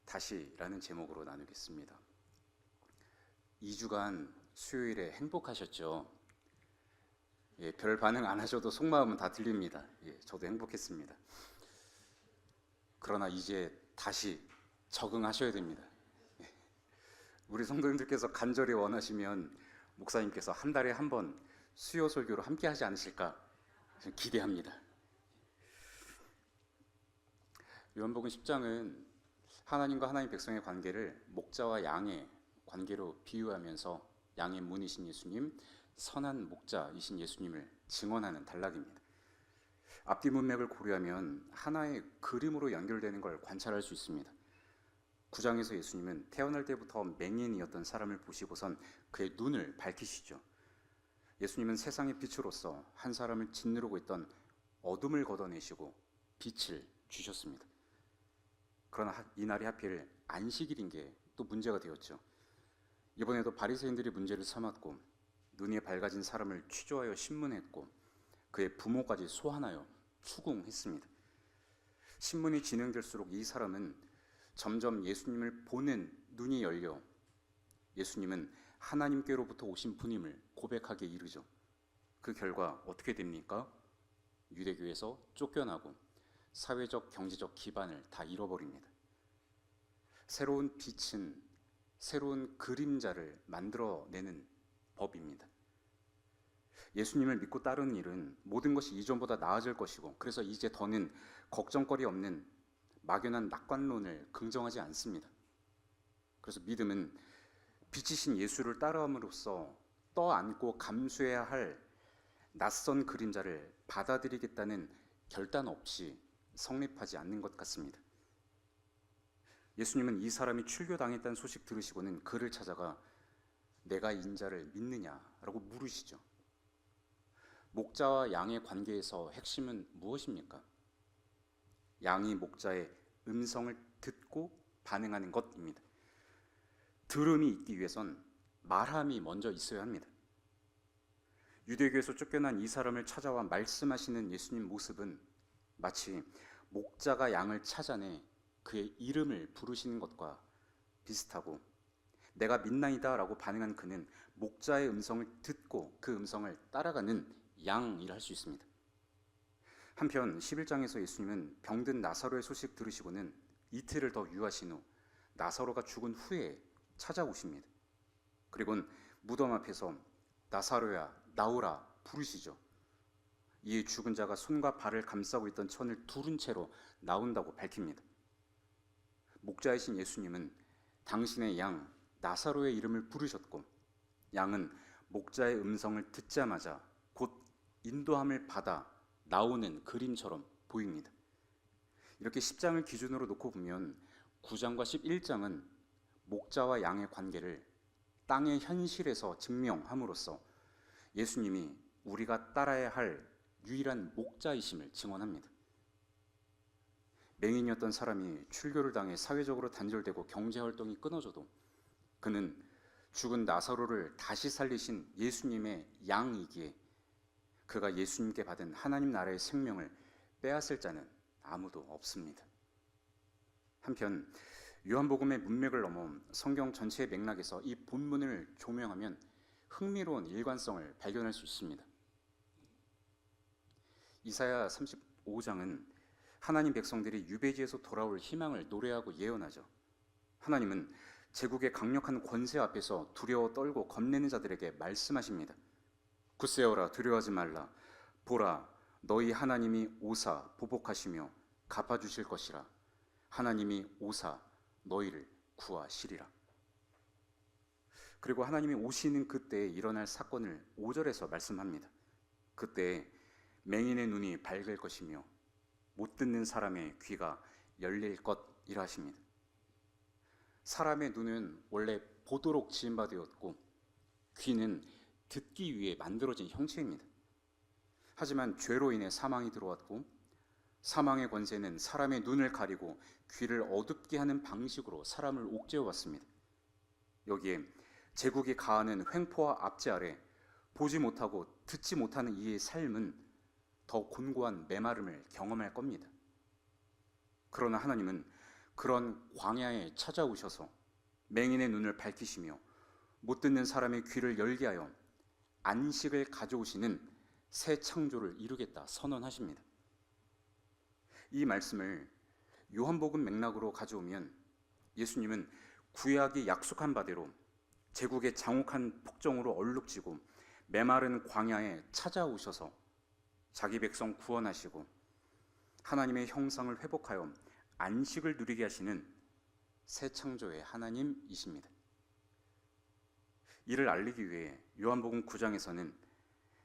다시라는 제목으로 나누겠습니다. 2주간 수요일에 행복하셨죠? 예, 별 반응 안 하셔도 속마음은 다 들립니다. 예, 저도 행복했습니다. 그러나 이제 다시 적응하셔야 됩니다. 예, 우리 성도님들께서 간절히 원하시면 목사님께서 한 달에 한 번 수요 설교로 함께 하지 않으실까 기대합니다. 요한복음 10장은 하나님과 하나님 백성의 관계를 목자와 양의 관계로 비유하면서 양의 문이신 예수님, 선한 목자이신 예수님을 증언하는 단락입니다. 앞뒤 문맥을 고려하면 하나의 그림으로 연결되는 걸 관찰할 수 있습니다. 9장에서 예수님은 태어날 때부터 맹인이었던 사람을 보시고선 그의 눈을 밝히시죠. 예수님은 세상의 빛으로서 한 사람을 짓누르고 있던 어둠을 걷어내시고 빛을 주셨습니다. 그러나 이날이 하필 안식일인 게 또 문제가 되었죠. 이번에도 바리새인들이 문제를 삼았고 눈이 밝아진 사람을 취조하여 신문했고 그의 부모까지 소환하여 추궁했습니다. 신문이 진행될수록 이 사람은 점점 예수님을 보는 눈이 열려 예수님은 하나님께로부터 오신 분임을 고백하게 이르죠. 그 결과 어떻게 됩니까? 유대교에서 쫓겨나고 사회적 경제적 기반을 다 잃어버립니다. 새로운 빛은 새로운 그림자를 만들어내는 법입니다. 예수님을 믿고 따르는 일은 모든 것이 이전보다 나아질 것이고 그래서 이제 더는 걱정거리 없는 막연한 낙관론을 긍정하지 않습니다. 그래서 믿음은 빛이신 예수를 따라함으로써 떠안고 감수해야 할 낯선 그림자를 받아들이겠다는 결단 없이 성립하지 않는 것 같습니다. 예수님은 이 사람이 출교당했다는 소식 들으시고는 그를 찾아가 내가 인자를 믿느냐라고 물으시죠. 목자와 양의 관계에서 핵심은 무엇입니까? 양이 목자의 음성을 듣고 반응하는 것입니다. 들음이 있기 위해선 말함이 먼저 있어야 합니다. 유대교에서 쫓겨난 이 사람을 찾아와 말씀하시는 예수님 모습은 마치 목자가 양을 찾아내 그의 이름을 부르시는 것과 비슷하고 내가 믿나이다 라고 반응한 그는 목자의 음성을 듣고 그 음성을 따라가는 양이라 할 수 있습니다. 한편 11장에서 예수님은 병든 나사로의 소식 들으시고는 이틀을 더 유하신 후 나사로가 죽은 후에 찾아오십니다. 그리고는 무덤 앞에서 나사로야 나오라 부르시죠. 이에 죽은 자가 손과 발을 감싸고 있던 천을 두른 채로 나온다고 밝힙니다. 목자이신 예수님은 당신의 양 나사로의 이름을 부르셨고 양은 목자의 음성을 듣자마자 곧 인도함을 받아 나오는 그림처럼 보입니다. 이렇게 10장을 기준으로 놓고 보면 9장과 11장은 목자와 양의 관계를 땅의 현실에서 증명함으로써 예수님이 우리가 따라야 할 유일한 목자이심을 증언합니다. 맹인이었던 사람이 출교를 당해 사회적으로 단절되고 경제활동이 끊어져도 그는 죽은 나사로를 다시 살리신 예수님의 양이기에 그가 예수님께 받은 하나님 나라의 생명을 빼앗을 자는 아무도 없습니다. 한편 요한복음의 문맥을 넘어 성경 전체의 맥락에서 이 본문을 조명하면 흥미로운 일관성을 발견할 수 있습니다. 이사야 35장은 하나님 백성들이 유배지에서 돌아올 희망을 노래하고 예언하죠. 하나님은 제국의 강력한 권세 앞에서 두려워 떨고 겁내는 자들에게 말씀하십니다. 굳세어라 두려워하지 말라. 보라 너희 하나님이 오사 보복하시며 갚아주실 것이라. 하나님이 오사 너희를 구하시리라. 그리고 하나님이 오시는 그때에 일어날 사건을 5절에서 말씀합니다. 그때 맹인의 눈이 밝을 것이며 못 듣는 사람의 귀가 열릴 것이라 하십니다. 사람의 눈은 원래 보도록 지은 바 되었고 귀는 듣기 위해 만들어진 형체입니다. 하지만 죄로 인해 사망이 들어왔고 사망의 권세는 사람의 눈을 가리고 귀를 어둡게 하는 방식으로 사람을 옥죄어 왔습니다. 여기에 제국이 가하는 횡포와 압제 아래 보지 못하고 듣지 못하는 이의 삶은 더 곤고한 메마름을 경험할 겁니다. 그러나 하나님은 그런 광야에 찾아오셔서 맹인의 눈을 밝히시며 못 듣는 사람의 귀를 열게 하여 안식을 가져오시는 새 창조를 이루겠다 선언하십니다. 이 말씀을 요한복음 맥락으로 가져오면 예수님은 구약이 약속한 바대로 제국의 장혹한 폭정으로 얼룩지고 메마른 광야에 찾아오셔서 자기 백성 구원하시고 하나님의 형상을 회복하여 안식을 누리게 하시는 새 창조의 하나님이십니다. 이를 알리기 위해 요한복음 9장에서는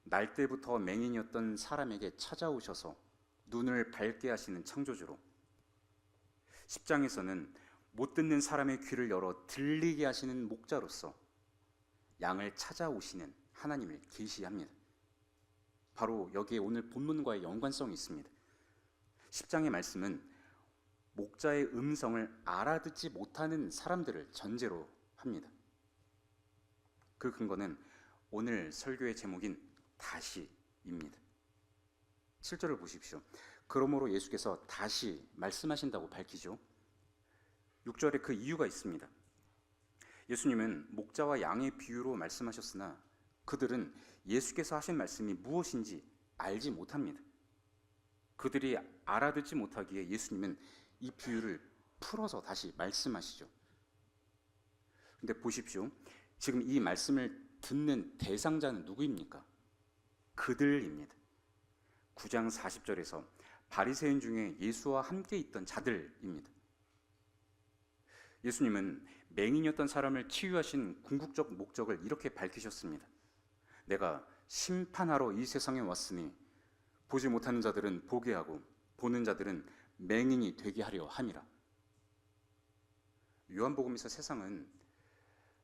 날 때부터 맹인이었던 사람에게 찾아오셔서 눈을 밝게 하시는 창조주로, 10장에서는 못 듣는 사람의 귀를 열어 들리게 하시는 목자로서 양을 찾아오시는 하나님을 계시합니다. 바로 여기에 오늘 본문과의 연관성이 있습니다. 10장의 말씀은 목자의 음성을 알아듣지 못하는 사람들을 전제로 합니다. 그 근거는 오늘 설교의 제목인 다시입니다. 7절을 보십시오. 그러므로 예수께서 다시 말씀하신다고 밝히죠. 6절에 그 이유가 있습니다. 예수님은 목자와 양의 비유로 말씀하셨으나 그들은 예수께서 하신 말씀이 무엇인지 알지 못합니다. 그들이 알아듣지 못하기에 예수님은 이 비유를 풀어서 다시 말씀하시죠. 근데 보십시오. 지금 이 말씀을 듣는 대상자는 누구입니까? 그들입니다. 9장 40절에서 바리새인 중에 예수와 함께 있던 자들입니다. 예수님은 맹인이었던 사람을 치유하신 궁극적 목적을 이렇게 밝히셨습니다. 내가 심판하러 이 세상에 왔으니 보지 못하는 자들은 보게 하고 보는 자들은 맹인이 되게 하려 함이라. 요한복음에서 세상은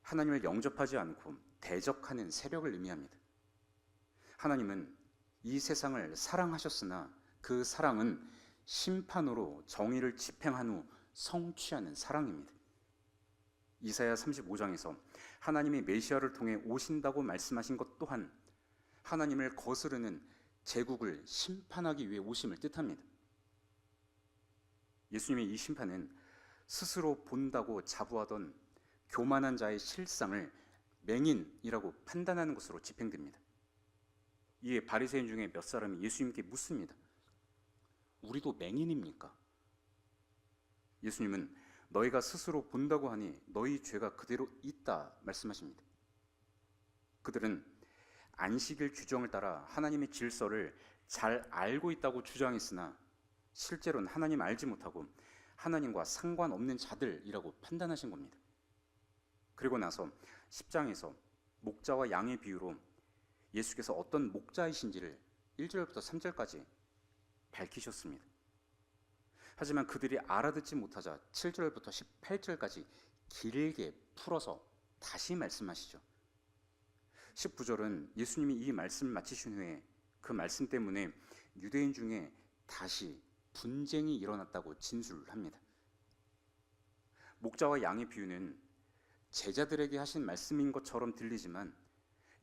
하나님을 영접하지 않고 대적하는 세력을 의미합니다. 하나님은 이 세상을 사랑하셨으나 그 사랑은 심판으로 정의를 집행한 후 성취하는 사랑입니다. 이사야 35장에서 하나님이 메시아를 통해 오신다고 말씀하신 것 또한 하나님을 거스르는 제국을 심판하기 위해 오심을 뜻합니다. 예수님의 이 심판은 스스로 본다고 자부하던 교만한 자의 실상을 맹인이라고 판단하는 것으로 집행됩니다. 이에 바리새인 중에 몇 사람이 예수님께 묻습니다. 우리도 맹인입니까? 예수님은 너희가 스스로 본다고 하니 너희 죄가 그대로 있다 말씀하십니다. 그들은 안식일 규정을 따라 하나님의 질서를 잘 알고 있다고 주장했으나 실제로는 하나님 알지 못하고 하나님과 상관없는 자들이라고 판단하신 겁니다. 그리고 나서 10장에서 목자와 양의 비유로 예수께서 어떤 목자이신지를 1절부터 3절까지 밝히셨습니다. 하지만 그들이 알아듣지 못하자 7절부터 18절까지 길게 풀어서 다시 말씀하시죠. 19절은 예수님이 이 말씀을 마치신 후에 그 말씀 때문에 유대인 중에 다시 분쟁이 일어났다고 진술합니다. 목자와 양의 비유는 제자들에게 하신 말씀인 것처럼 들리지만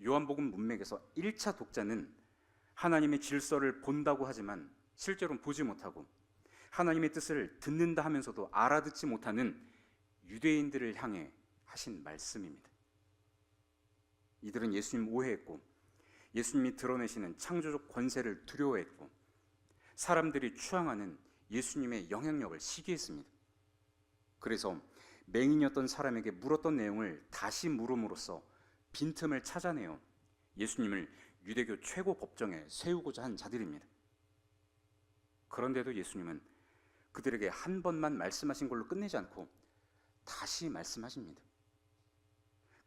요한복음 문맥에서 1차 독자는 하나님의 질서를 본다고 하지만 실제로는 보지 못하고 하나님의 뜻을 듣는다 하면서도 알아듣지 못하는 유대인들을 향해 하신 말씀입니다. 이들은 예수님 오해했고 예수님이 드러내시는 창조적 권세를 두려워했고 사람들이 추앙하는 예수님의 영향력을 시기했습니다. 그래서 맹인이었던 사람에게 물었던 내용을 다시 물음으로써 빈틈을 찾아내어 예수님을 유대교 최고 법정에 세우고자 한 자들입니다. 그런데도 예수님은 그들에게 한 번만 말씀하신 걸로 끝내지 않고 다시 말씀하십니다.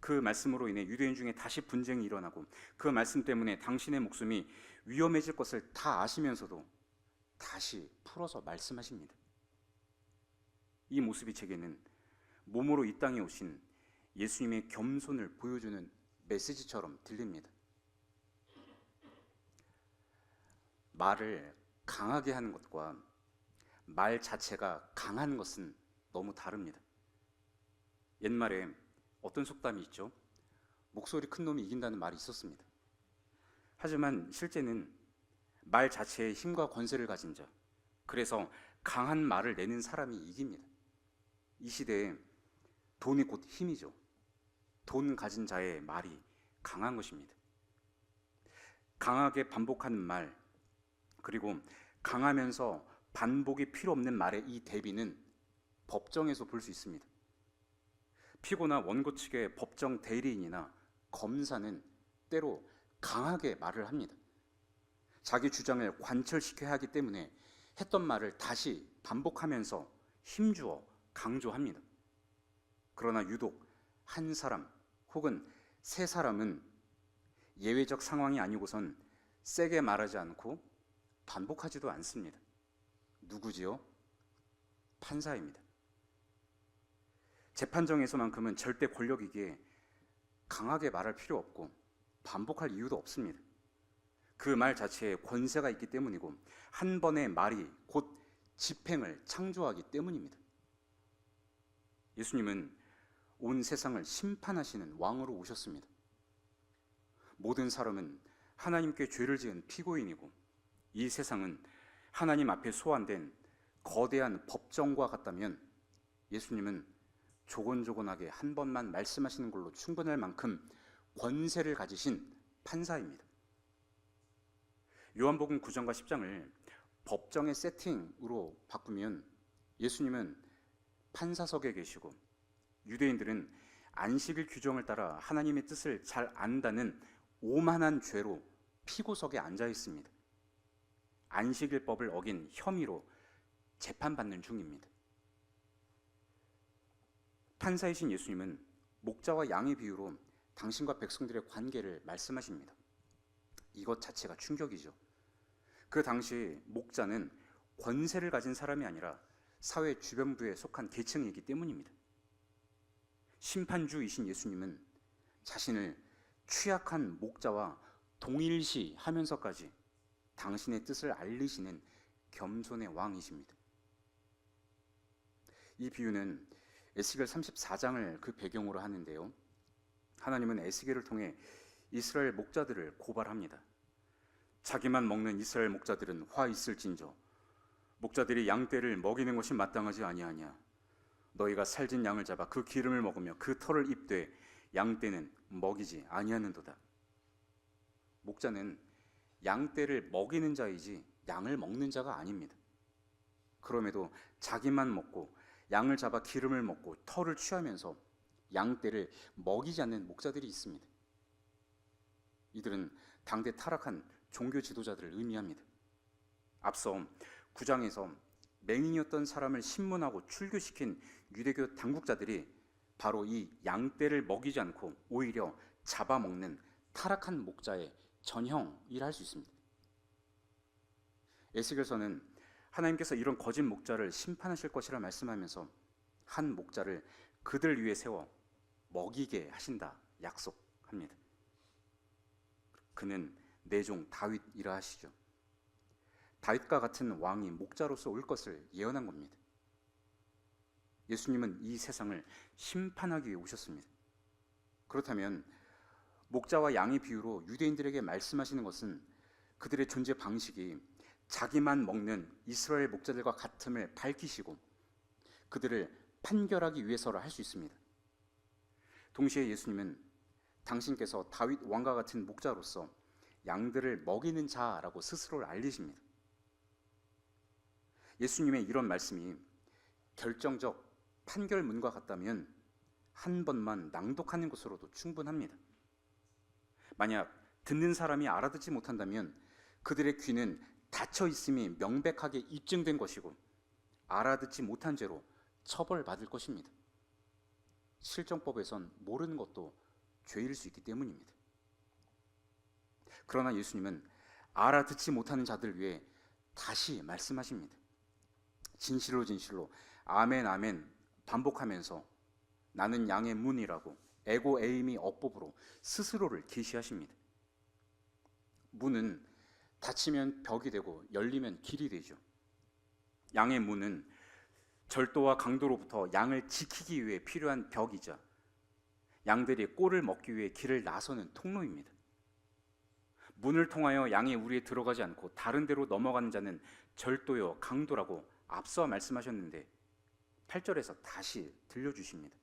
그 말씀으로 인해 유대인 중에 다시 분쟁이 일어나고 그 말씀 때문에 당신의 목숨이 위험해질 것을 다 아시면서도 다시 풀어서 말씀하십니다. 이 모습이 제게는 몸으로 이 땅에 오신 예수님의 겸손을 보여주는 메시지처럼 들립니다. 말을 강하게 하는 것과 말 자체가 강한 것은 너무 다릅니다. 옛말에 어떤 속담이 있죠? 목소리 큰 놈이 이긴다는 말이 있었습니다. 하지만 실제는 말 자체에 힘과 권세를 가진 자, 그래서 강한 말을 내는 사람이 이깁니다. 이 시대에 돈이 곧 힘이죠. 돈 가진 자의 말이 강한 것입니다. 강하게 반복하는 말, 그리고 강하면서 반복이 필요 없는 말의 이 대비는 법정에서 볼 수 있습니다. 피고나 원고 측의 법정 대리인이나 검사는 때로 강하게 말을 합니다. 자기 주장을 관철시켜야 하기 때문에 했던 말을 다시 반복하면서 힘주어 강조합니다. 그러나 유독 한 사람 혹은 세 사람은 예외적 상황이 아니고선 세게 말하지 않고 반복하지도 않습니다. 누구지요? 판사입니다. 재판정에서만큼은 절대 권력이기에 강하게 말할 필요 없고 반복할 이유도 없습니다. 그 말 자체에 권세가 있기 때문이고 한 번의 말이 곧 집행을 창조하기 때문입니다. 예수님은 온 세상을 심판하시는 왕으로 오셨습니다. 모든 사람은 하나님께 죄를 지은 피고인이고 이 세상은 하나님 앞에 소환된 거대한 법정과 같다면 예수님은 조곤조곤하게 한 번만 말씀하시는 걸로 충분할 만큼 권세를 가지신 판사입니다. 요한복음 9장과 10장을 법정의 세팅으로 바꾸면 예수님은 판사석에 계시고 유대인들은 안식일 규정을 따라 하나님의 뜻을 잘 안다는 오만한 죄로 피고석에 앉아 있습니다. 안식일법을 어긴 혐의로 재판받는 중입니다. 판사이신 예수님은 목자와 양의 비유로 당신과 백성들의 관계를 말씀하십니다. 이것 자체가 충격이죠. 그 당시 목자는 권세를 가진 사람이 아니라 사회 주변부에 속한 계층이기 때문입니다. 심판주이신 예수님은 자신을 취약한 목자와 동일시하면서까지 당신의 뜻을 알리시는 겸손의 왕이십니다. 이 비유는 에스겔 34장을 그 배경으로 하는데요. 하나님은 에스겔을 통해 이스라엘 목자들을 고발합니다. 자기만 먹는 이스라엘 목자들은 화 있을진저 목자들이 양떼를 먹이는 것이 마땅하지 아니하냐. 너희가 살진 양을 잡아 그 기름을 먹으며 그 털을 입되 양떼는 먹이지 아니하는도다. 목자는 양떼를 먹이는 자이지 양을 먹는 자가 아닙니다. 그럼에도 자기만 먹고 양을 잡아 기름을 먹고 털을 취하면서 양떼를 먹이지 않는 목자들이 있습니다. 이들은 당대 타락한 종교 지도자들을 의미합니다. 앞서 9장에서 맹인이었던 사람을 신문하고 출교시킨 유대교 당국자들이 바로 이 양떼를 먹이지 않고 오히려 잡아먹는 타락한 목자의 전형이라 할 수 있습니다. 에스겔서는 하나님께서 이런 거짓 목자를 심판하실 것이라 말씀하면서 한 목자를 그들 위에 세워 먹이게 하신다 약속합니다. 그는 내 종 다윗이라 하시죠. 다윗과 같은 왕이 목자로서 올 것을 예언한 겁니다. 예수님은 이 세상을 심판하기 위해 오셨습니다. 그렇다면 목자와 양의 비유로 유대인들에게 말씀하시는 것은 그들의 존재 방식이 자기만 먹는 이스라엘 목자들과 같음을 밝히시고 그들을 판결하기 위해서라 할 수 있습니다. 동시에 예수님은 당신께서 다윗 왕과 같은 목자로서 양들을 먹이는 자라고 스스로를 알리십니다. 예수님의 이런 말씀이 결정적 판결문과 같다면 한 번만 낭독하는 것으로도 충분합니다. 만약 듣는 사람이 알아듣지 못한다면 그들의 귀는 닫혀 있음이 명백하게 입증된 것이고 알아듣지 못한 죄로 처벌받을 것입니다. 실정법에선 모르는 것도 죄일 수 있기 때문입니다. 그러나 예수님은 알아듣지 못하는 자들 위해 다시 말씀하십니다. 진실로 진실로 아멘 아멘 반복하면서 나는 양의 문이라고 에고 에이미 어법으로 스스로를 계시하십니다. 문은 닫히면 벽이 되고 열리면 길이 되죠. 양의 문은 절도와 강도로부터 양을 지키기 위해 필요한 벽이자 양들이 꼴을 먹기 위해 길을 나서는 통로입니다. 문을 통하여 양이 우리에 들어가지 않고 다른 데로 넘어가는 자는 절도요 강도라고 앞서 말씀하셨는데 8절에서 다시 들려주십니다.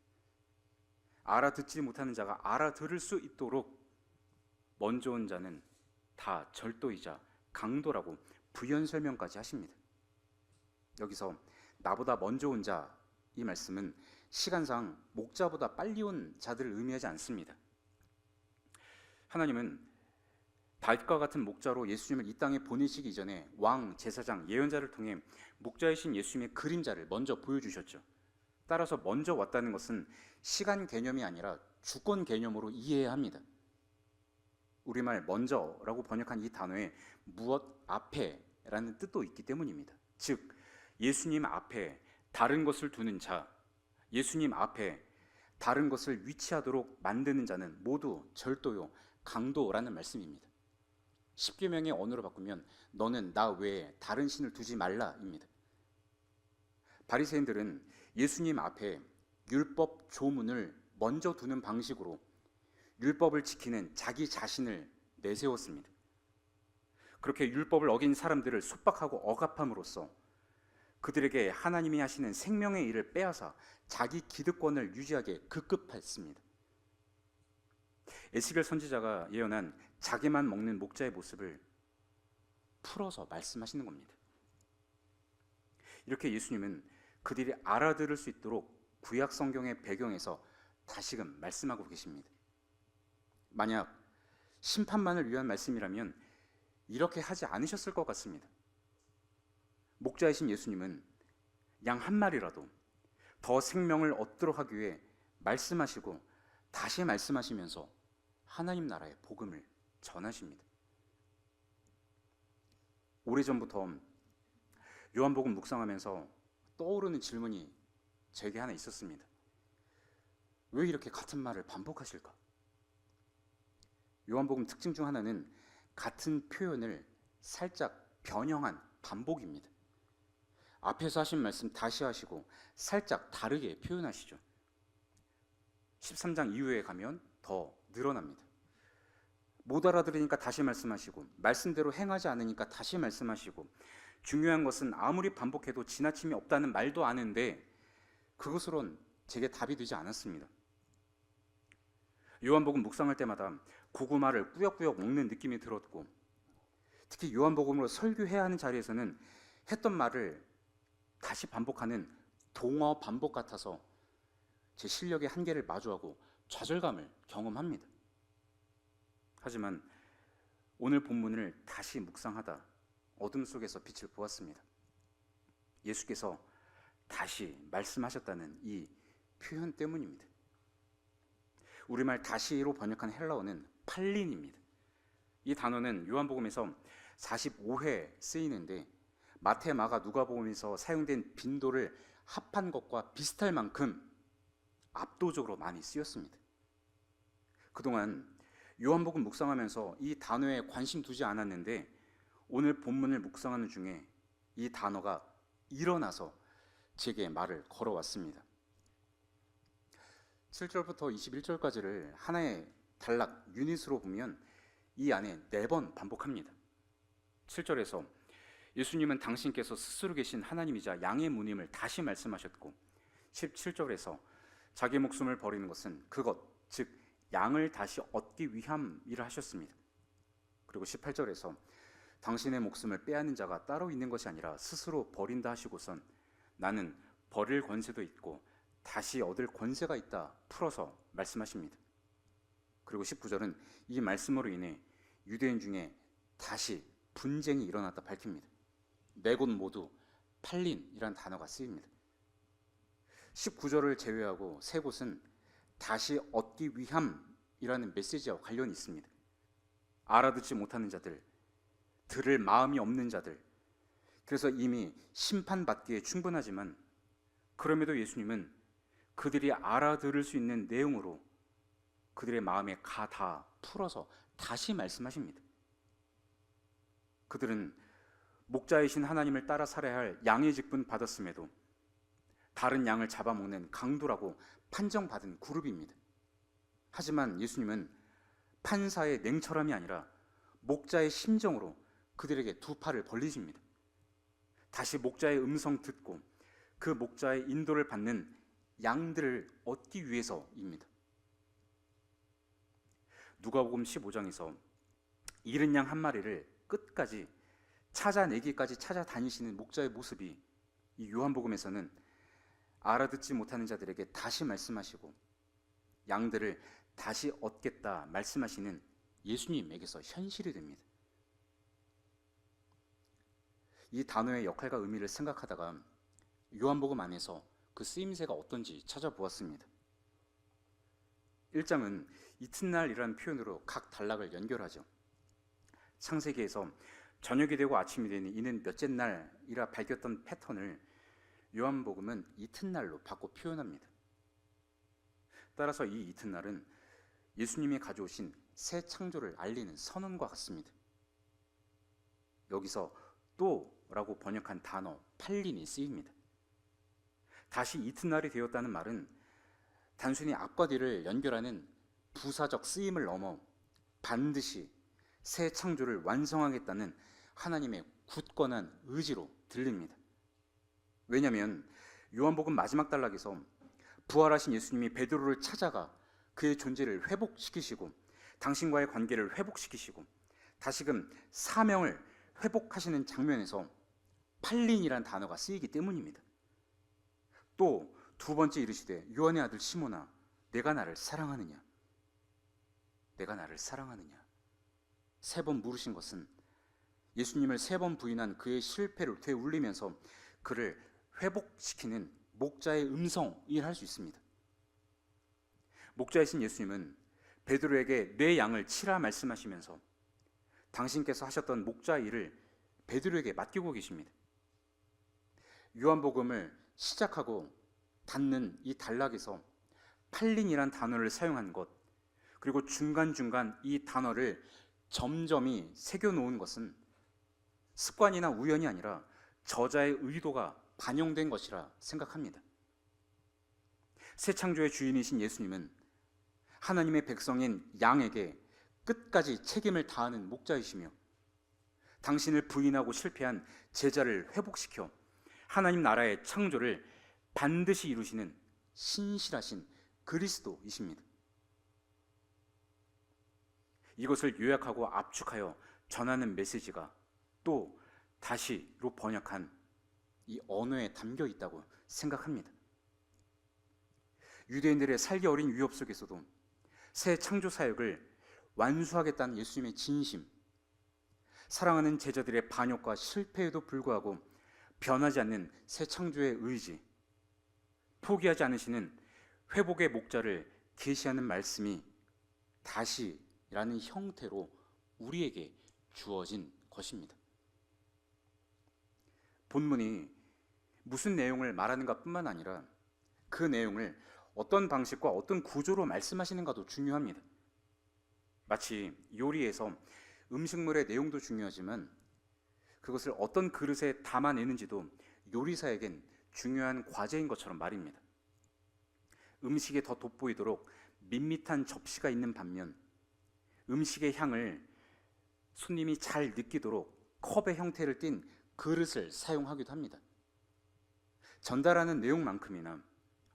알아듣지 못하는 자가 알아들을 수 있도록 먼저 온 자는 다 절도이자 강도라고 부연 설명까지 하십니다. 여기서 나보다 먼저 온 자, 이 말씀은 시간상 목자보다 빨리 온 자들을 의미하지 않습니다. 하나님은 다윗과 같은 목자로 예수님을 이 땅에 보내시기 이전에 왕, 제사장, 예언자를 통해 목자이신 예수님의 그림자를 먼저 보여주셨죠. 따라서 먼저 왔다는 것은 시간 개념이 아니라 주권 개념으로 이해해야 합니다. 우리말 먼저라고 번역한 이 단어에 무엇 앞에라는 뜻도 있기 때문입니다. 즉 예수님 앞에 다른 것을 두는 자, 예수님 앞에 다른 것을 위치하도록 만드는 자는 모두 절도요, 강도라는 말씀입니다. 십계명의 언어로 바꾸면 너는 나 외에 다른 신을 두지 말라입니다. 바리새인들은 예수님 앞에 율법 조문을 먼저 두는 방식으로 율법을 지키는 자기 자신을 내세웠습니다. 그렇게 율법을 어긴 사람들을 속박하고 억압함으로써 그들에게 하나님이 하시는 생명의 일을 빼앗아 자기 기득권을 유지하게 급급했습니다. 에스겔 선지자가 예언한 자기만 먹는 목자의 모습을 풀어서 말씀하시는 겁니다. 이렇게 예수님은 그들이 알아들을 수 있도록 구약 성경의 배경에서 다시금 말씀하고 계십니다. 만약 심판만을 위한 말씀이라면 이렇게 하지 않으셨을 것 같습니다. 목자이신 예수님은 양 한 마리라도 더 생명을 얻도록 하기 위해 말씀하시고 다시 말씀하시면서 하나님 나라의 복음을 전하십니다. 오래전부터 요한복음 묵상하면서 떠오르는 질문이 제게 하나 있었습니다. 왜 이렇게 같은 말을 반복하실까? 요한복음 특징 중 하나는 같은 표현을 살짝 변형한 반복입니다. 앞에서 하신 말씀 다시 하시고 살짝 다르게 표현하시죠. 13장 이후에 가면 더 늘어납니다. 못 알아들으니까 다시 말씀하시고 말씀대로 행하지 않으니까 다시 말씀하시고 중요한 것은 아무리 반복해도 지나침이 없다는 말도 아는데 그것으론 제게 답이 되지 않았습니다. 요한복음 묵상할 때마다 고구마를 꾸역꾸역 먹는 느낌이 들었고 특히 요한복음으로 설교해야 하는 자리에서는 했던 말을 다시 반복하는 동어 반복 같아서 제 실력의 한계를 마주하고 좌절감을 경험합니다. 하지만 오늘 본문을 다시 묵상하다 어둠 속에서 빛을 보았습니다. 예수께서 다시 말씀하셨다는 이 표현 때문입니다. 우리말 다시로 번역한 헬라어는 팔린입니다. 이 단어는 요한복음에서 45회 쓰이는데 마태, 마가, 누가복음에서 사용된 빈도를 합한 것과 비슷할 만큼 압도적으로 많이 쓰였습니다. 그동안 요한복음 묵상하면서 이 단어에 관심 두지 않았는데 오늘 본문을 묵상하는 중에 이 단어가 일어나서 제게 말을 걸어왔습니다. 7절부터 21절까지를 하나의 단락 유닛으로 보면 이 안에 4번 반복합니다. 7절에서 예수님은 당신께서 스스로 계신 하나님이자 양의 문임을 다시 말씀하셨고 17절에서 자기 목숨을 버리는 것은 그것, 즉 양을 다시 얻기 위함이라 하셨습니다. 그리고 18절에서 당신의 목숨을 빼앗는 자가 따로 있는 것이 아니라 스스로 버린다 하시고선 나는 버릴 권세도 있고 다시 얻을 권세가 있다 풀어서 말씀하십니다. 그리고 19절은 이 말씀으로 인해 유대인 중에 다시 분쟁이 일어났다 밝힙니다. 4곳 모두 팔린이라는 단어가 쓰입니다. 19절을 제외하고 3곳은 다시 얻기 위함이라는 메시지와 관련이 있습니다. 알아듣지 못하는 자들, 들을 마음이 없는 자들, 그래서 이미 심판받기에 충분하지만 그럼에도 예수님은 그들이 알아들을 수 있는 내용으로 그들의 마음에 다 풀어서 다시 말씀하십니다. 그들은 목자이신 하나님을 따라 살아야 할 양의 직분 받았음에도 다른 양을 잡아먹는 강도라고 판정받은 그룹입니다. 하지만 예수님은 판사의 냉철함이 아니라 목자의 심정으로 그들에게 2 팔을 벌리십니다. 다시 목자의 음성 듣고 그 목자의 인도를 받는 양들을 얻기 위해서입니다. 누가복음 15장에서 잃은 양 한 마리를 끝까지 찾아내기까지 찾아다니시는 목자의 모습이 이 요한복음에서는 알아듣지 못하는 자들에게 다시 말씀하시고 양들을 다시 얻겠다 말씀하시는 예수님에게서 현실이 됩니다. 이 단어의 역할과 의미를 생각하다가 요한복음 안에서 그 쓰임새가 어떤지 찾아보았습니다. 1장은 이튿날이라는 표현으로 각 단락을 연결하죠. 창세기에서 저녁이 되고 아침이 되니 이는 몇째 날이라 밝혔던 패턴을 요한복음은 이튿날로 바꿔 표현합니다. 따라서 이 이튿날은 예수님이 가져오신 새 창조를 알리는 선언과 같습니다. 여기서 또라고 번역한 단어 팔린이 쓰입니다. 다시 이튿날이 되었다는 말은 단순히 앞과 뒤를 연결하는 부사적 쓰임을 넘어 반드시 새 창조를 완성하겠다는 하나님의 굳건한 의지로 들립니다. 왜냐하면 요한복음 마지막 단락에서 부활하신 예수님이 베드로를 찾아가 그의 존재를 회복시키시고 당신과의 관계를 회복시키시고 다시금 사명을 회복하시는 장면에서 팔린이란 단어가 쓰이기 때문입니다. 또 두 번째 이르시되 요한의 아들 시몬아 내가 나를 사랑하느냐? 내가 나를 사랑하느냐? 세 번 물으신 것은 예수님을 세 번 부인한 그의 실패를 되울리면서 그를 회복시키는 목자의 음성이라 할 수 있습니다. 목자이신 예수님은 베드로에게 내 양을 치라 말씀하시면서 당신께서 하셨던 목자 일을 베드로에게 맡기고 계십니다. 요한복음을 시작하고 닫는 이 단락에서 팔린이란 단어를 사용한 것, 그리고 중간중간 이 단어를 점점이 새겨놓은 것은 습관이나 우연이 아니라 저자의 의도가 반영된 것이라 생각합니다. 새 창조의 주인이신 예수님은 하나님의 백성인 양에게 끝까지 책임을 다하는 목자이시며 당신을 부인하고 실패한 제자를 회복시켜 하나님 나라의 창조를 반드시 이루시는 신실하신 그리스도이십니다. 이것을 요약하고 압축하여 전하는 메시지가 또 다시로 번역한 이 언어에 담겨 있다고 생각합니다. 유대인들의 살기 어린 위협 속에서도 새 창조 사역을 완수하겠다는 예수님의 진심, 사랑하는 제자들의 반역과 실패에도 불구하고 변하지 않는 새 창조의 의지, 포기하지 않으시는 회복의 목자를 계시하는 말씀이 다시라는 형태로 우리에게 주어진 것입니다. 본문이 무슨 내용을 말하는가 뿐만 아니라 그 내용을 어떤 방식과 어떤 구조로 말씀하시는가도 중요합니다. 마치 요리에서 음식물의 내용도 중요하지만 그것을 어떤 그릇에 담아내는지도 요리사에겐 중요한 과제인 것처럼 말입니다. 음식이 더 돋보이도록 밋밋한 접시가 있는 반면 음식의 향을 손님이 잘 느끼도록 컵의 형태를 띤 그릇을 사용하기도 합니다. 전달하는 내용만큼이나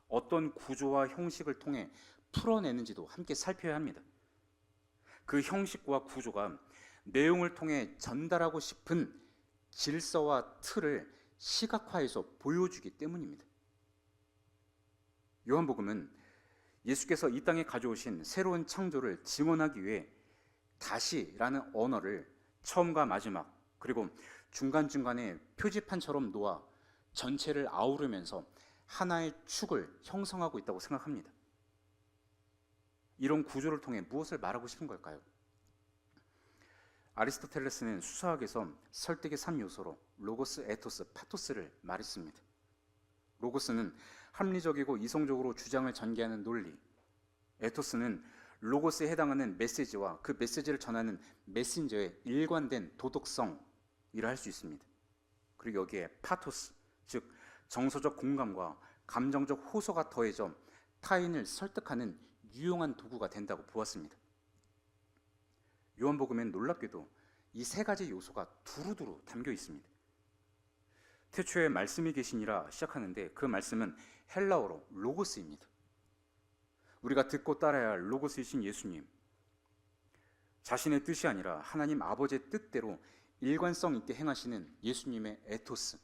어떤 구조와 형식을 통해 풀어내는지도 함께 살펴야 합니다. 그 형식과 구조가 내용을 통해 전달하고 싶은 질서와 틀을 시각화해서 보여주기 때문입니다. 요한복음은 예수께서 이 땅에 가져오신 새로운 창조를 증언하기 위해 다시라는 언어를 처음과 마지막 그리고 중간중간에 표지판처럼 놓아 전체를 아우르면서 하나의 축을 형성하고 있다고 생각합니다. 이런 구조를 통해 무엇을 말하고 싶은 걸까요? 아리스토텔레스는 수사학에서 설득의 3요소로 로고스, 에토스, 파토스를 말했습니다. 로고스는 합리적이고 이성적으로 주장을 전개하는 논리, 에토스는 로고스에 해당하는 메시지와 그 메시지를 전하는 메신저의 일관된 도덕성이라 할 수 있습니다. 그리고 여기에 파토스, 즉 정서적 공감과 감정적 호소가 더해져 타인을 설득하는 유용한 도구가 된다고 보았습니다. 요한복음엔 놀랍게도 이 세 가지 요소가 두루두루 담겨 있습니다. 태초에 말씀이 계시니라 시작하는데 그 말씀은 헬라어로 로고스입니다. 우리가 듣고 따라야 할 로고스이신 예수님, 자신의 뜻이 아니라 하나님 아버지의 뜻대로 일관성 있게 행하시는 예수님의 에토스,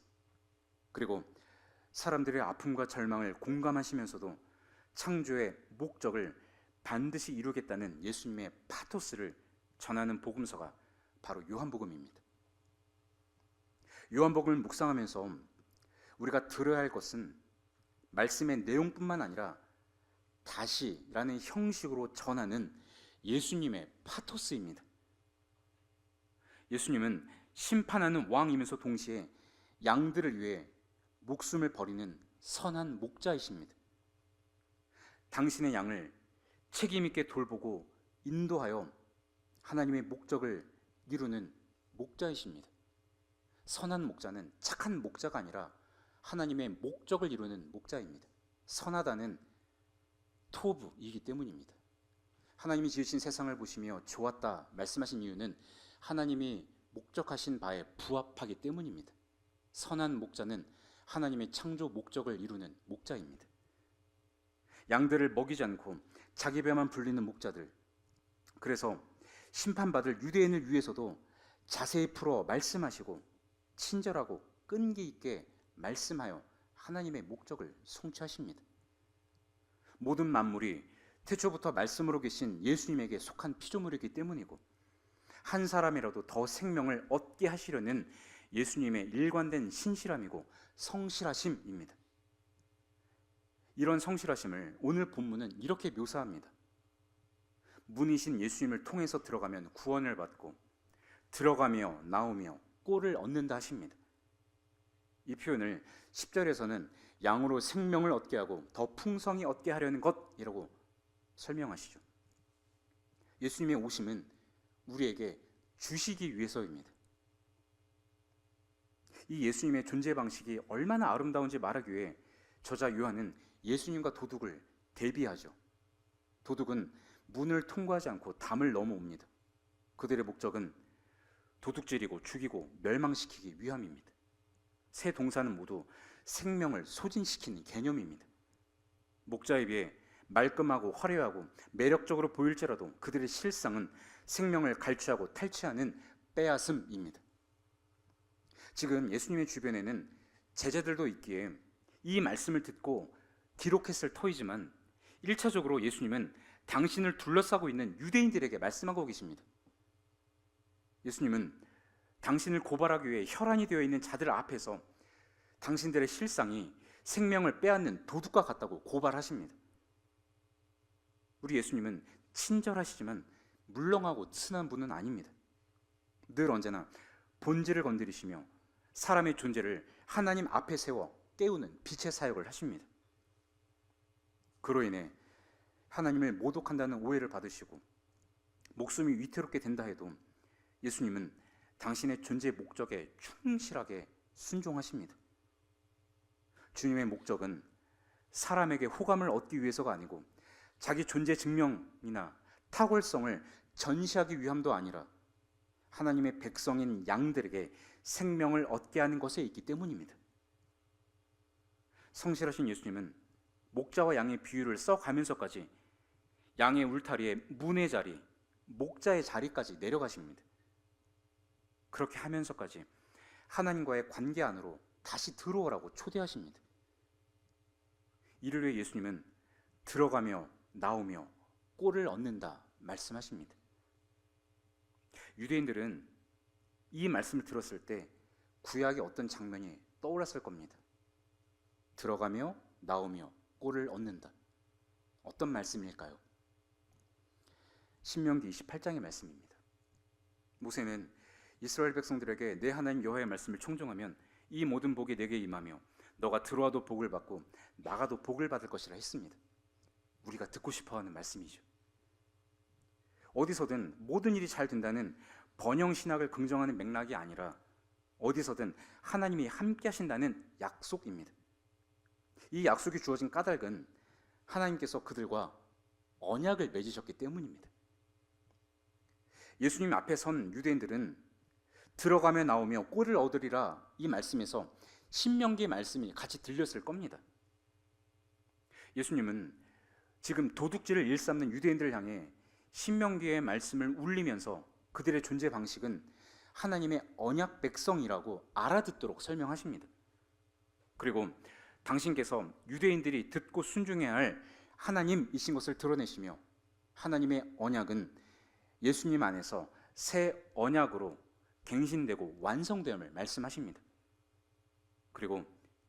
그리고 사람들의 아픔과 절망을 공감하시면서도 창조의 목적을 반드시 이루겠다는 예수님의 파토스를 전하는 복음서가 바로 요한복음입니다. 요한복음을 묵상하면서 우리가 들어야 할 것은 말씀의 내용뿐만 아니라 다시라는 형식으로 전하는 예수님의 파토스입니다. 예수님은 심판하는 왕이면서 동시에 양들을 위해 목숨을 버리는 선한 목자이십니다. 당신의 양을 책임 있게 돌보고 인도하여 하나님의 목적을 이루는 목자이십니다. 선한 목자는 착한 목자가 아니라 하나님의 목적을 이루는 목자입니다. 선하다는 토브이기 때문입니다. 하나님이 지으신 세상을 보시며 좋았다 말씀하신 이유는 하나님이 목적하신 바에 부합하기 때문입니다. 선한 목자는 하나님의 창조 목적을 이루는 목자입니다. 양들을 먹이지 않고 자기 배만 불리는 목자들, 그래서 심판받을 유대인을 위해서도 자세히 풀어 말씀하시고 친절하고 끈기 있게 말씀하여 하나님의 목적을 성취하십니다. 모든 만물이 태초부터 말씀으로 계신 예수님에게 속한 피조물이기 때문이고 한 사람이라도 더 생명을 얻게 하시려는 예수님의 일관된 신실함이고 성실하심입니다. 이런 성실하심을 오늘 본문은 이렇게 묘사합니다. 문이신 예수님을 통해서 들어가면 구원을 받고 들어가며 나오며 꼴을 얻는다 하십니다. 이 표현을 10절에서는 양으로 생명을 얻게 하고 더 풍성히 얻게 하려는 것이라고 설명하시죠. 예수님의 오심은 우리에게 주시기 위해서입니다. 이 예수님의 존재 방식이 얼마나 아름다운지 말하기 위해 저자 요한은 예수님과 도둑을 대비하죠. 도둑은 문을 통과하지 않고 담을 넘어옵니다. 그들의 목적은 도둑질이고 죽이고 멸망시키기 위함입니다. 세 동사는 모두 생명을 소진시키는 개념입니다. 목자에 비해 말끔하고 화려하고 매력적으로 보일지라도 그들의 실상은 생명을 갈취하고 탈취하는 빼앗음입니다. 지금 예수님의 주변에는 제자들도 있기에 이 말씀을 듣고 기록했을 터이지만 1차적으로 예수님은 당신을 둘러싸고 있는 유대인들에게 말씀하고 계십니다. 예수님은 당신을 고발하기 위해 혈안이 되어 있는 자들 앞에서 당신들의 실상이 생명을 빼앗는 도둑과 같다고 고발하십니다. 우리 예수님은 친절하시지만 물렁하고 순한 분은 아닙니다. 늘 언제나 본질을 건드리시며 사람의 존재를 하나님 앞에 세워 깨우는 빛의 사역을 하십니다. 그로 인해 하나님을 모독한다는 오해를 받으시고 목숨이 위태롭게 된다 해도 예수님은 당신의 존재 목적에 충실하게 순종하십니다. 주님의 목적은 사람에게 호감을 얻기 위해서가 아니고 자기 존재 증명이나 탁월성을 전시하기 위함도 아니라 하나님의 백성인 양들에게 생명을 얻게 하는 것에 있기 때문입니다. 성실하신 예수님은 목자와 양의 비유를 써가면서까지 양의 울타리에 문의 자리, 목자의 자리까지 내려가십니다. 그렇게 하면서까지 하나님과의 관계 안으로 다시 들어오라고 초대하십니다. 이를 위해 예수님은 들어가며 나오며 꼴을 얻는다 말씀하십니다. 유대인들은 이 말씀을 들었을 때 구약의 어떤 장면이 떠올랐을 겁니다. 들어가며 나오며 꼴을 얻는다. 어떤 말씀일까요? 신명기 28장의 말씀입니다. 모세는 이스라엘 백성들에게 내 하나님 여호와의 말씀을 청종하면 이 모든 복이 내게 임하며 너가 들어와도 복을 받고 나가도 복을 받을 것이라 했습니다. 우리가 듣고 싶어하는 말씀이죠. 어디서든 모든 일이 잘 된다는 번영신학을 긍정하는 맥락이 아니라 어디서든 하나님이 함께 하신다는 약속입니다. 이 약속이 주어진 까닭은 하나님께서 그들과 언약을 맺으셨기 때문입니다. 예수님 앞에 선 유대인들은 들어가며 나오며 꼴을 얻으리라 이 말씀에서 신명기의 말씀이 같이 들렸을 겁니다. 예수님은 지금 도둑질을 일삼는 유대인들을 향해 신명기의 말씀을 울리면서 그들의 존재 방식은 하나님의 언약 백성이라고 알아듣도록 설명하십니다. 그리고 당신께서 유대인들이 듣고 순종해야 할 하나님이신 것을 드러내시며 하나님의 언약은 예수님 안에서 새 언약으로 갱신되고 완성됨을 말씀하십니다. 그리고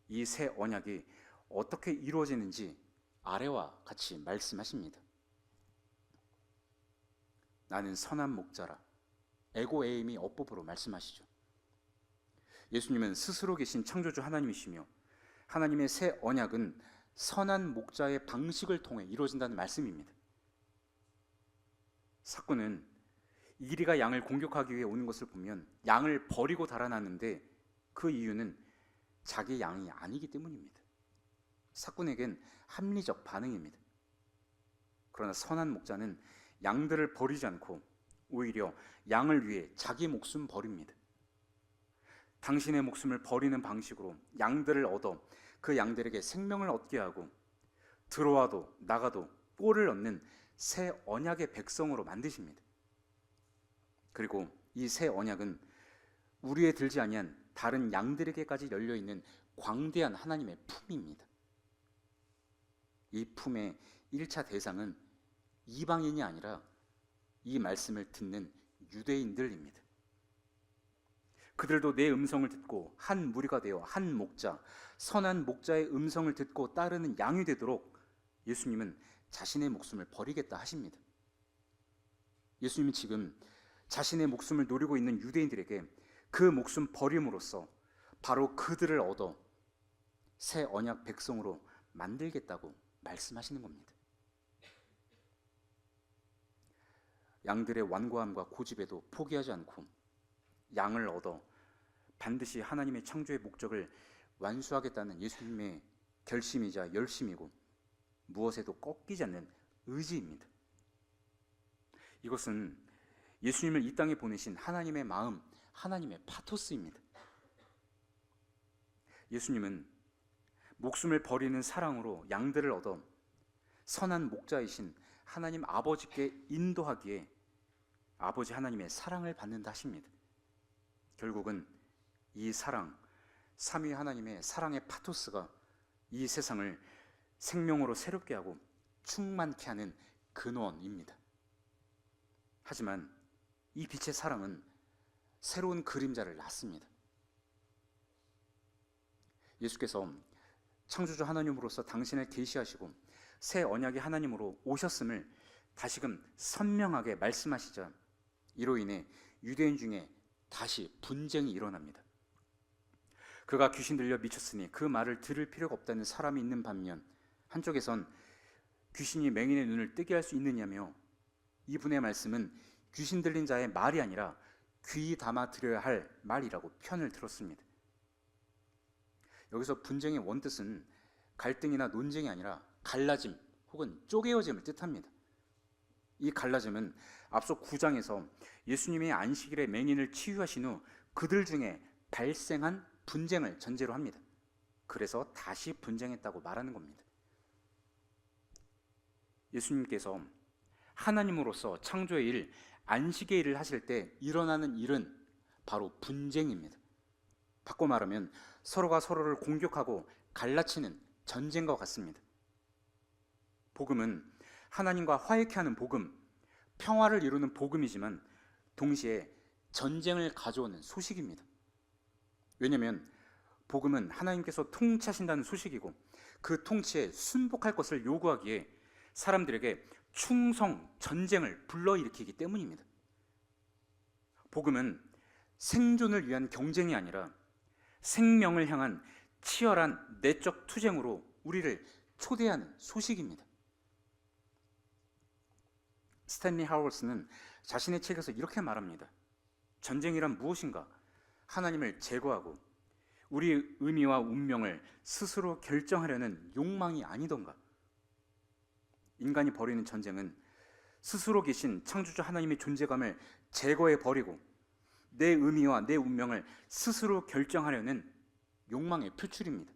이 새 언약이 어떻게 이루어지는지 아래와 같이 말씀하십니다. 나는 선한 목자라. 에고에이미 어법으로 말씀하시죠. 예수님은 스스로 계신 창조주 하나님이시며 하나님의 새 언약은 선한 목자의 방식을 통해 이루어진다는 말씀입니다. 사꾼은 이리가 양을 공격하기 위해 오는 것을 보면 양을 버리고 달아났는데 그 이유는 자기 양이 아니기 때문입니다. 사꾼에겐 합리적 반응입니다. 그러나 선한 목자는 양들을 버리지 않고 오히려 양을 위해 자기 목숨 버립니다. 당신의 목숨을 버리는 방식으로 양들을 얻어 그 양들에게 생명을 얻게 하고 들어와도 나가도 꼴을 얻는 새 언약의 백성으로 만드십니다. 그리고 이 새 언약은 우리에 들지 아니한 다른 양들에게까지 열려있는 광대한 하나님의 품입니다. 이 품의 1차 대상은 이방인이 아니라 이 말씀을 듣는 유대인들입니다. 그들도 내 음성을 듣고 한 무리가 되어 한 목자, 선한 목자의 음성을 듣고 따르는 양이 되도록 예수님은 자신의 목숨을 버리겠다 하십니다. 예수님은 지금 자신의 목숨을 노리고 있는 유대인들에게 그 목숨 버림으로써 바로 그들을 얻어 새 언약 백성으로 만들겠다고 말씀하시는 겁니다. 양들의 완고함과 고집에도 포기하지 않고 양을 얻어 반드시 하나님의 창조의 목적을 완수하겠다는 예수님의 결심이자 열심이고 무엇에도 꺾이지 않는 의지입니다. 이것은 예수님을 이 땅에 보내신 하나님의 마음, 하나님의 파토스입니다. 예수님은 목숨을 버리는 사랑으로 양들을 얻어 선한 목자이신 하나님 아버지께 인도하기에 아버지 하나님의 사랑을 받는다 하십니다. 결국은 이 사랑, 삼위 하나님의 사랑의 파토스가 이 세상을 생명으로 새롭게 하고 충만케 하는 근원입니다. 하지만 이 빛의 사랑은 새로운 그림자를 낳습니다. 예수께서 창조주 하나님으로서 당신을 계시하시고 새 언약의 하나님으로 오셨음을 다시금 선명하게 말씀하시자 이로 인해 유대인 중에 다시 분쟁이 일어납니다. 그가 귀신 들려 미쳤으니 그 말을 들을 필요가 없다는 사람이 있는 반면 한쪽에선 귀신이 맹인의 눈을 뜨게 할 수 있느냐며 이분의 말씀은 귀신 들린 자의 말이 아니라 귀 담아 들여야 할 말이라고 편을 들었습니다. 여기서 분쟁의 원뜻은 갈등이나 논쟁이 아니라 갈라짐 혹은 쪼개어짐을 뜻합니다. 이 갈라짐은 앞서 9장에서 예수님의 안식일에 맹인을 치유하신 후 그들 중에 발생한 분쟁을 전제로 합니다. 그래서 다시 분쟁했다고 말하는 겁니다. 예수님께서 하나님으로서 창조의 일, 안식의 일을 하실 때 일어나는 일은 바로 분쟁입니다. 바꿔 말하면 서로가 서로를 공격하고 갈라치는 전쟁과 같습니다. 복음은 하나님과 화해케 하는 복음, 평화를 이루는 복음이지만 동시에 전쟁을 가져오는 소식입니다. 왜냐하면 복음은 하나님께서 통치하신다는 소식이고 그 통치에 순복할 것을 요구하기에 사람들에게 충성, 전쟁을 불러일으키기 때문입니다. 복음은 생존을 위한 경쟁이 아니라 생명을 향한 치열한 내적 투쟁으로 우리를 초대하는 소식입니다. 스탠리 하워스는 자신의 책에서 이렇게 말합니다. 전쟁이란 무엇인가? 하나님을 제거하고 우리의 의미와 운명을 스스로 결정하려는 욕망이 아니던가? 인간이 벌이는 전쟁은 스스로 계신 창조주 하나님의 존재감을 제거해 버리고 내 의미와 내 운명을 스스로 결정하려는 욕망의 표출입니다.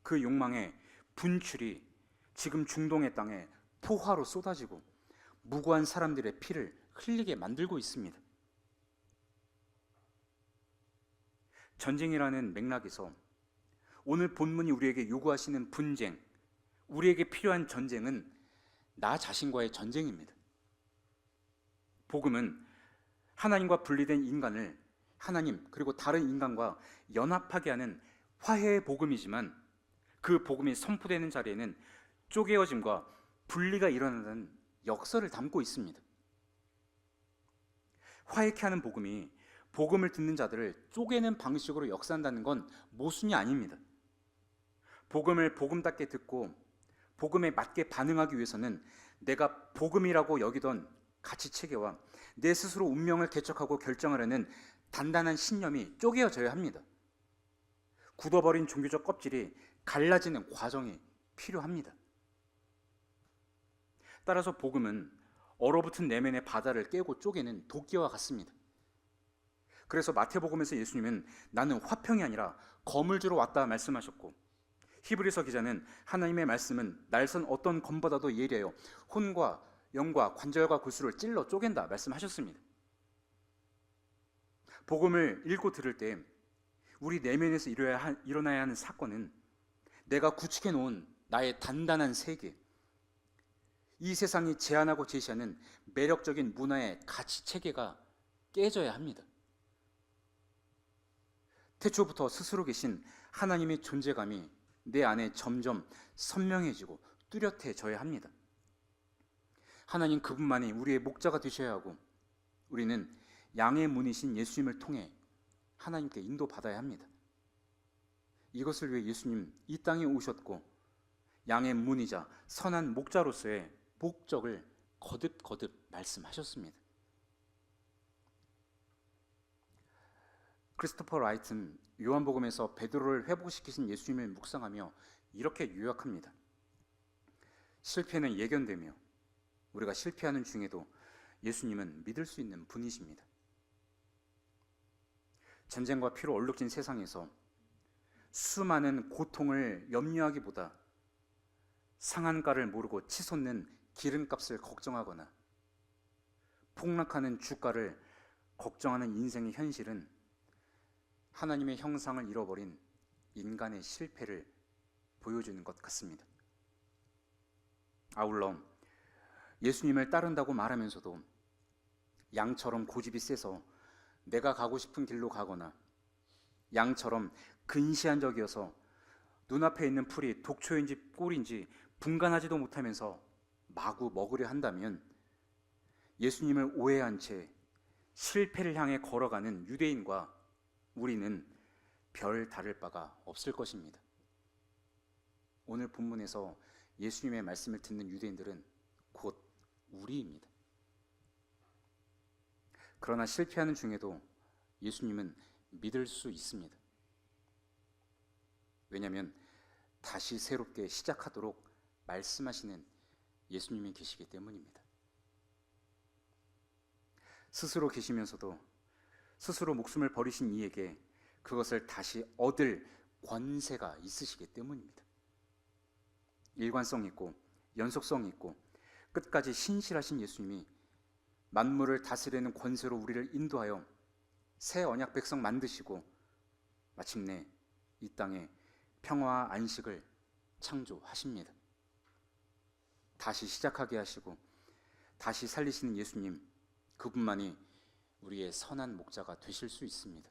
그 욕망의 분출이 지금 중동의 땅에 포화로 쏟아지고 무고한 사람들의 피를 흘리게 만들고 있습니다. 전쟁이라는 맥락에서 오늘 본문이 우리에게 요구하시는 분쟁, 우리에게 필요한 전쟁은 나 자신과의 전쟁입니다. 복음은 하나님과 분리된 인간을 하나님 그리고 다른 인간과 연합하게 하는 화해의 복음이지만 그 복음이 선포되는 자리에는 쪼개어짐과 분리가 일어나는 역사를 담고 있습니다. 화해케 하는 복음이 복음을 듣는 자들을 쪼개는 방식으로 역사한다는 건 모순이 아닙니다. 복음을 복음답게 듣고 복음에 맞게 반응하기 위해서는 내가 복음이라고 여기던 가치 체계와 내 스스로 운명을 개척하고 결정하려는 단단한 신념이 쪼개어져야 합니다. 굳어버린 종교적 껍질이 갈라지는 과정이 필요합니다. 따라서 복음은 얼어붙은 내면의 바다를 깨고 쪼개는 도끼와 같습니다. 그래서 마태복음에서 예수님은 나는 화평이 아니라 검을 주러 왔다 말씀하셨고, 히브리서 기자는 하나님의 말씀은 날선 어떤 검보다도 예리하여 혼과 영과 관절과 골수를 찔러 쪼갠다 말씀하셨습니다. 복음을 읽고 들을 때 우리 내면에서 일어나야 하는 사건은 내가 구축해 놓은 나의 단단한 세계, 이 세상이 제안하고 제시하는 매력적인 문화의 가치 체계가 깨져야 합니다. 태초부터 스스로 계신 하나님의 존재감이 내 안에 점점 선명해지고 뚜렷해져야 합니다. 하나님 그분만이 우리의 목자가 되셔야 하고 우리는 양의 문이신 예수님을 통해 하나님께 인도받아야 합니다. 이것을 위해 예수님 이 땅에 오셨고 양의 문이자 선한 목자로서의 목적을 거듭거듭 말씀하셨습니다. 크리스토퍼 라이트는 요한복음에서 베드로를 회복시키신 예수님을 묵상하며 이렇게 요약합니다. 실패는 예견되며 우리가 실패하는 중에도 예수님은 믿을 수 있는 분이십니다. 전쟁과 피로 얼룩진 세상에서 수많은 고통을 염려하기보다 상한가를 모르고 치솟는 기름값을 걱정하거나 폭락하는 주가를 걱정하는 인생의 현실은 하나님의 형상을 잃어버린 인간의 실패를 보여주는 것 같습니다. 아울러 예수님을 따른다고 말하면서도 양처럼 고집이 세서 내가 가고 싶은 길로 가거나 양처럼 근시안적이어서 눈앞에 있는 풀이 독초인지 꿀인지 분간하지도 못하면서 마구 먹으려 한다면 예수님을 오해한 채 실패를 향해 걸어가는 유대인과 우리는 별 다를 바가 없을 것입니다. 오늘 본문에서 예수님의 말씀을 듣는 유대인들은 곧 우리입니다. 그러나 실패하는 중에도 예수님은 믿을 수 있습니다. 왜냐하면 다시 새롭게 시작하도록 말씀하시는 예수님이 계시기 때문입니다. 스스로 계시면서도 스스로 목숨을 버리신 이에게 그것을 다시 얻을 권세가 있으시기 때문입니다. 일관성 있고 연속성 있고 끝까지 신실하신 예수님이 만물을 다스리는 권세로 우리를 인도하여 새 언약 백성 만드시고 마침내 이 땅에 평화와 안식을 창조하십니다. 다시 시작하게 하시고 다시 살리시는 예수님, 그분만이 우리의 선한 목자가 되실 수 있습니다.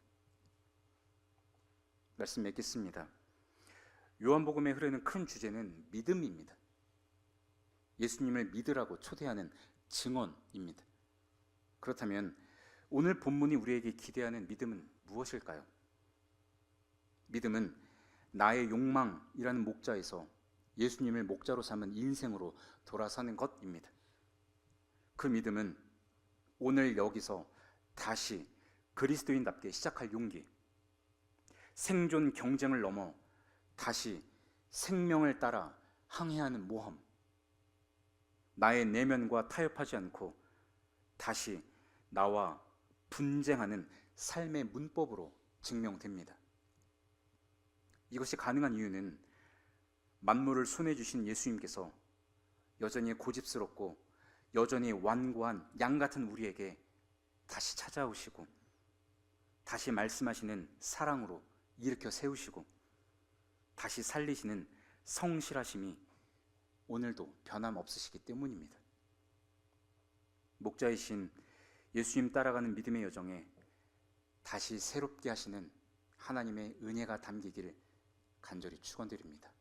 말씀 맺겠습니다. 요한복음에 흐르는 큰 주제는 믿음입니다. 예수님을 믿으라고 초대하는 증언입니다. 그렇다면 오늘 본문이 우리에게 기대하는 믿음은 무엇일까요? 믿음은 나의 욕망이라는 목자에서 예수님을 목자로 삼은 인생으로 돌아서는 것입니다. 그 믿음은 오늘 여기서 다시 그리스도인답게 시작할 용기, 생존 경쟁을 넘어 다시 생명을 따라 항해하는 모험, 나의 내면과 타협하지 않고 다시 나와 분쟁하는 삶의 문법으로 증명됩니다. 이것이 가능한 이유는 만물을 손에 주신 예수님께서 여전히 고집스럽고 여전히 완고한 양 같은 우리에게 다시 찾아오시고 다시 말씀하시는 사랑으로 일으켜 세우시고 다시 살리시는 성실하심이 오늘도 변함없으시기 때문입니다. 목자이신 예수님 따라가는 믿음의 여정에 다시 새롭게 하시는 하나님의 은혜가 담기기를 간절히 축원드립니다.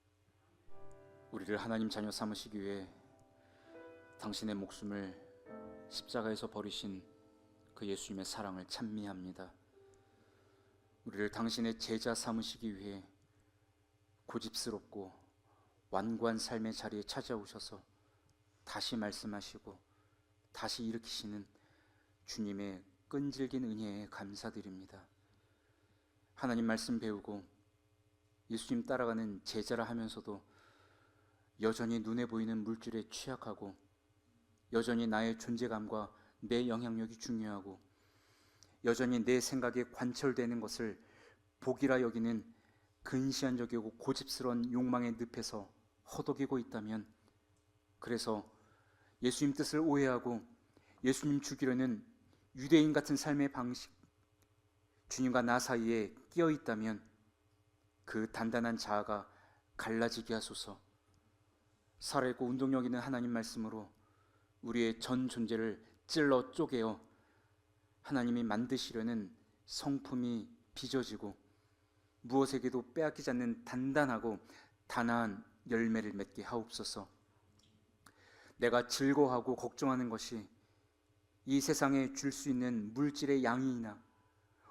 우리를 하나님 자녀 삼으시기 위해 당신의 목숨을 십자가에서 버리신 그 예수님의 사랑을 찬미합니다. 우리를 당신의 제자 삼으시기 위해 고집스럽고 완고한 삶의 자리에 찾아오셔서 다시 말씀하시고 다시 일으키시는 주님의 끈질긴 은혜에 감사드립니다. 하나님 말씀 배우고 예수님 따라가는 제자라 하면서도 여전히 눈에 보이는 물질에 취약하고 여전히 나의 존재감과 내 영향력이 중요하고 여전히 내 생각에 관철되는 것을 복이라 여기는 근시안적이고 고집스러운 욕망의 늪에서 허덕이고 있다면, 그래서 예수님 뜻을 오해하고 예수님 죽이려는 유대인 같은 삶의 방식, 주님과 나 사이에 끼어 있다면 그 단단한 자아가 갈라지게 하소서. 살아있고 운동력 있는 하나님 말씀으로 우리의 전 존재를 찔러 쪼개어 하나님이 만드시려는 성품이 빚어지고 무엇에게도 빼앗기지 않는 단단하고 단아한 열매를 맺게 하옵소서. 내가 즐거워하고 걱정하는 것이 이 세상에 줄 수 있는 물질의 양이나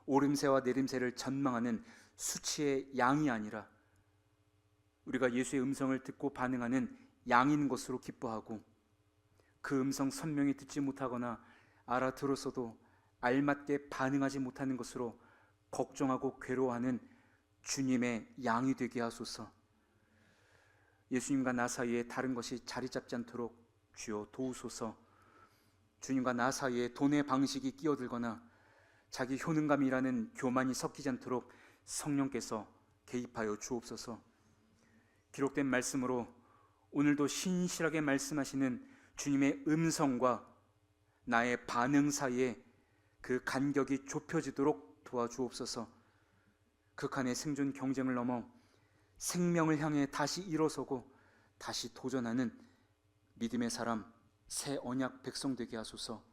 오름세와 내림세를 전망하는 수치의 양이 아니라 우리가 예수의 음성을 듣고 반응하는 양인 것으로 기뻐하고 그 음성 선명히 듣지 못하거나 알아들었어도 알맞게 반응하지 못하는 것으로 걱정하고 괴로워하는 주님의 양이 되게 하소서. 예수님과 나 사이에 다른 것이 자리 잡지 않도록 주여 도우소서. 주님과 나 사이에 돈의 방식이 끼어들거나 자기 효능감이라는 교만이 섞이지 않도록 성령께서 개입하여 주옵소서. 기록된 말씀으로 오늘도 신실하게 말씀하시는 주님의 음성과 나의 반응 사이에 그 간격이 좁혀지도록 도와주옵소서. 극한의 생존 경쟁을 넘어 생명을 향해 다시 일어서고 다시 도전하는 믿음의 사람, 새 언약 백성 되게 하소서.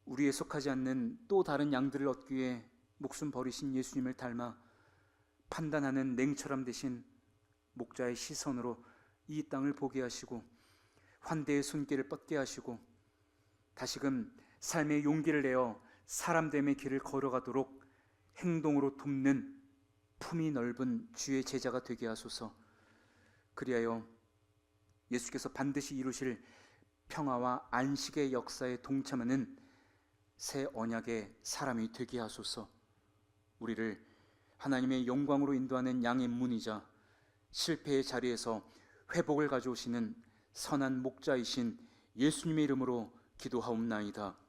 우리에 속하지 않는 또 다른 양들을 얻기 위해 목숨 버리신 예수님을 닮아 판단하는 냉철함 대신 목자의 시선으로 이 땅을 보게 하시고 환대의 손길을 뻗게 하시고 다시금 삶의 용기를 내어 사람됨의 길을 걸어가도록 행동으로 돕는 품이 넓은 주의 제자가 되게 하소서. 그리하여 예수께서 반드시 이루실 평화와 안식의 역사에 동참하는 새 언약의 사람이 되게 하소서. 우리를 하나님의 영광으로 인도하는 양의 문이자 실패의 자리에서 회복을 가져오시는 선한 목자이신 예수님의 이름으로 기도하옵나이다.